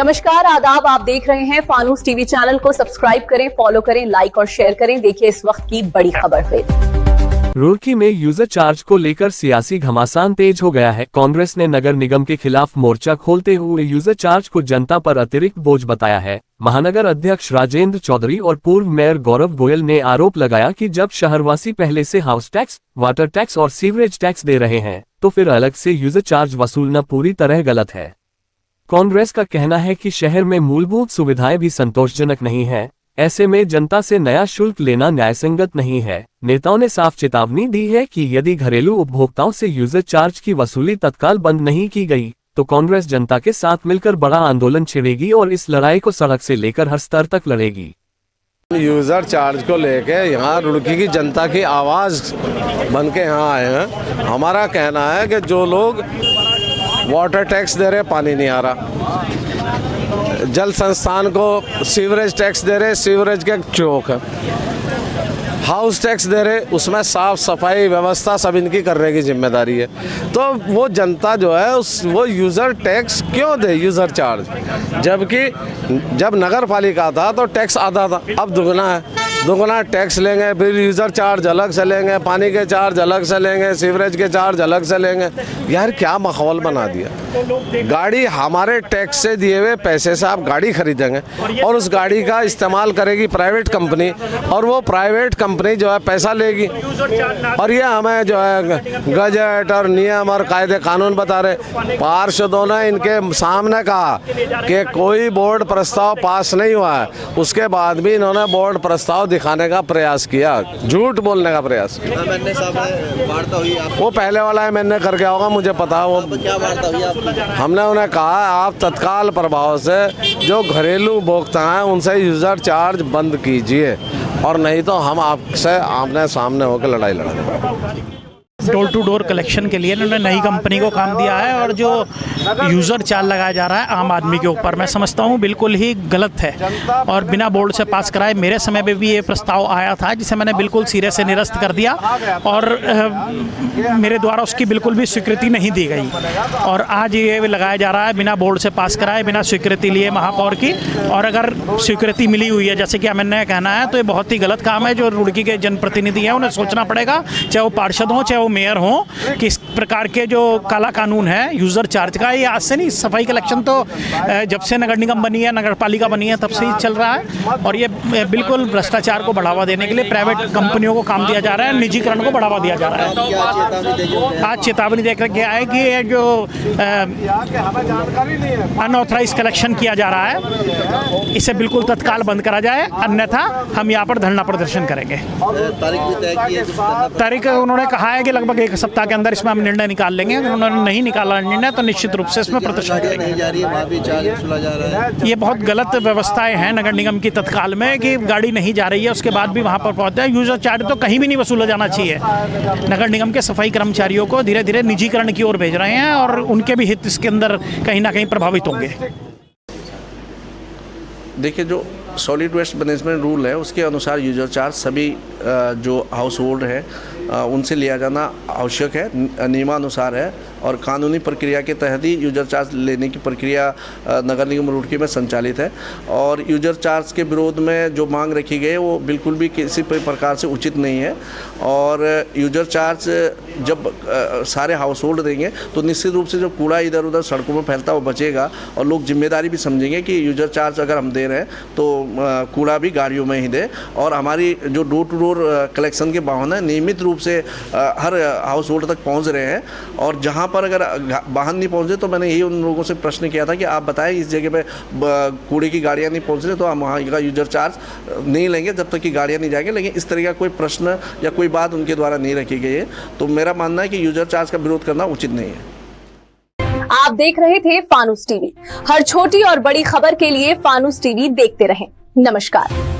नमस्कार, आदाब। आप देख रहे हैं फानूस टीवी। चैनल को सब्सक्राइब करें, फॉलो करें, लाइक और शेयर करें। देखिए इस वक्त की बड़ी खबर फिर। रुड़की में यूजर चार्ज को लेकर सियासी घमासान तेज हो गया है। कांग्रेस ने नगर निगम के खिलाफ मोर्चा खोलते हुए यूजर चार्ज को जनता पर अतिरिक्त बोझ बताया है। महानगर अध्यक्ष राजेंद्र चौधरी और पूर्व मेयर गौरव गोयल ने आरोप लगाया कि जब शहरवासी पहले से हाउस टैक्स, वाटर टैक्स और सीवरेज टैक्स दे रहे हैं तो फिर अलग से यूजर चार्ज वसूलना पूरी तरह गलत है। कांग्रेस का कहना है कि शहर में मूलभूत सुविधाएं भी संतोषजनक नहीं है, ऐसे में जनता से नया शुल्क लेना न्यायसंगत नहीं है। नेताओं ने साफ चेतावनी दी है कि यदि घरेलू उपभोक्ताओं से यूजर चार्ज की वसूली तत्काल बंद नहीं की गई तो कांग्रेस जनता के साथ मिलकर बड़ा आंदोलन छेड़ेगी और इस लड़ाई को सड़क से लेकर हर स्तर तक लड़ेगी। यूजर चार्ज को लेके यहाँ रुड़की की जनता की आवाज बन के यहाँ आए हैं। हमारा कहना है कि जो लोग वाटर टैक्स दे रहे, पानी नहीं आ रहा, जल संस्थान को सीवरेज टैक्स दे रहे, सीवरेज के चौक है, हाउस टैक्स दे रहे, उसमें साफ सफाई व्यवस्था सब इनकी करने की जिम्मेदारी है। तो वो जनता जो है वो यूज़र टैक्स क्यों दे, यूज़र चार्ज, जबकि जब नगर पालिका था तो टैक्स आधा था, अब दुगना है। दुगना टैक्स लेंगे, फिर यूज़र चार्ज अलग से लेंगे, पानी के चार्ज अलग से लेंगे, सीवरेज के चार्ज अलग से लेंगे। यार क्या माहौल बना दिया। गाड़ी हमारे टैक्स से दिए हुए पैसे से आप गाड़ी खरीदेंगे और उस गाड़ी का इस्तेमाल करेगी प्राइवेट कंपनी, और वो प्राइवेट कंपनी जो है पैसा लेगी, और ये हमें जो है गजट और नियम और कायदे कानून बता रहे। पार्षदों ने इनके सामने कहा कि कोई बोर्ड प्रस्ताव पास नहीं हुआ है, उसके बाद भी इन्होंने बोर्ड प्रस्ताव दिखाने का प्रयास किया, झूठ बोलने का प्रयास किया। वार्ता हुई वो पहले वाला एमएनए कर गया होगा, मुझे पता। वो क्या वार्ता हुई आपकी? हमने उन्हें कहा आप तत्काल प्रभाव से जो घरेलू उपभोक्ता हैं उनसे यूज़र चार्ज बंद कीजिए, और नहीं तो हम आपसे आमने सामने होकर लड़ाई लड़ेंगे। डोर टू डोर कलेक्शन के लिए इन्होंने नई कंपनी को काम दिया है, और जो यूज़र चार्ज लगाया जा रहा है आम आदमी के ऊपर, मैं समझता हूँ बिल्कुल ही गलत है और बिना बोर्ड से पास कराए। मेरे समय पे भी ये प्रस्ताव आया था जिसे मैंने बिल्कुल सिरे से निरस्त कर दिया, और मेरे द्वारा उसकी बिल्कुल भी स्वीकृति नहीं दी गई, और आज ये लगाया जा रहा है बिना बोर्ड से पास कराए, बिना स्वीकृति लिए महापौर की। और अगर स्वीकृति मिली हुई है जैसे कि मैंने कहना है, तो ये बहुत ही गलत काम है। जो रुड़की के जनप्रतिनिधि हैं उन्हें सोचना पड़ेगा, चाहे वो पार्षद हों चाहे वो मेयर हो, कि इस प्रकार के जो काला कानून है यूजर चार्ज का, ये आज से नहीं, सफाई कलेक्शन तो जब से नगर निगम बनी है, नगर पालिका बनी है, तब से ही चल रहा है। और ये बिल्कुल भ्रष्टाचार को बढ़ावा देने के लिए प्राइवेट कंपनियों को काम दिया जा रहा है, निजीकरण को बढ़ावा दिया जा रहा है। आज चेतावनी देकर के आए कि ये जो अनऑथराइज कलेक्शन किया जा रहा है इसे बिल्कुल तत्काल बंद करा जाए, अन्यथा हम यहाँ पर धरना प्रदर्शन करेंगे। तारीख उन्होंने कहा है कि लगभग एक सप्ताह के अंदर इसमें हम निर्णय निकाल लेंगे। अगर उन्होंने नहीं निकाला निर्णय तो निश्चित रूप से इसमें प्रदर्शन करेंगे। ये बहुत गलत व्यवस्थाएं हैं नगर निगम की तत्काल में, कि गाड़ी नहीं जा रही है उसके बाद भी वहां पर पहुंचता है। यूजर चार्ज तो कहीं भी नहीं वसूला जाना चाहिए। नगर निगम के सफाई कर्मचारियों को धीरे धीरे निजीकरण की ओर भेज रहे हैं, और उनके भी हित इसके अंदर कहीं ना कहीं प्रभावित होंगे। देखिए, जो सॉलिड वेस्ट मैनेजमेंट रूल है उसके अनुसार यूजर चार्ज सभी जो हाउस होल्ड है उनसे लिया जाना आवश्यक है, नियमानुसार है, और कानूनी प्रक्रिया के तहत ही यूजर चार्ज लेने की प्रक्रिया नगर निगम रुड़की में संचालित है। और यूजर चार्ज के विरोध में जो मांग रखी गई है वो बिल्कुल भी किसी प्रकार से उचित नहीं है। और यूजर चार्ज जब सारे हाउस होल्ड देंगे तो निश्चित रूप से जो कूड़ा इधर उधर सड़कों में फैलता वो बचेगा, और लोग जिम्मेदारी भी समझेंगे कि यूजर चार्ज अगर हम दे रहे हैं तो कूड़ा भी गाड़ियों में ही दे। और हमारी जो डोर टू डोर कलेक्शन के वाहन है नियमित रूप से हर हाउस होल्ड तक पहुंच रहे हैं, और जहां पर अगर वाहन नहीं पहुंचे तो मैंने यही उन लोगों से प्रश्न किया था कि आप बताएं इस जगह पे कूड़े की गाड़ियां नहीं पहुंच रही तो हम वहाँ का यूजर चार्ज नहीं लेंगे जब तक कि गाड़ियां नहीं जाएंगे। लेकिन इस तरह का कोई प्रश्न या कोई बात उनके द्वारा नहीं रखी गई है, तो मेरा मानना है कि यूजर चार्ज का विरोध करना उचित नहीं है। आप देख रहे थे फानूस टीवी। हर छोटी और बड़ी खबर के लिए फानूस टीवी देखते रहें। नमस्कार।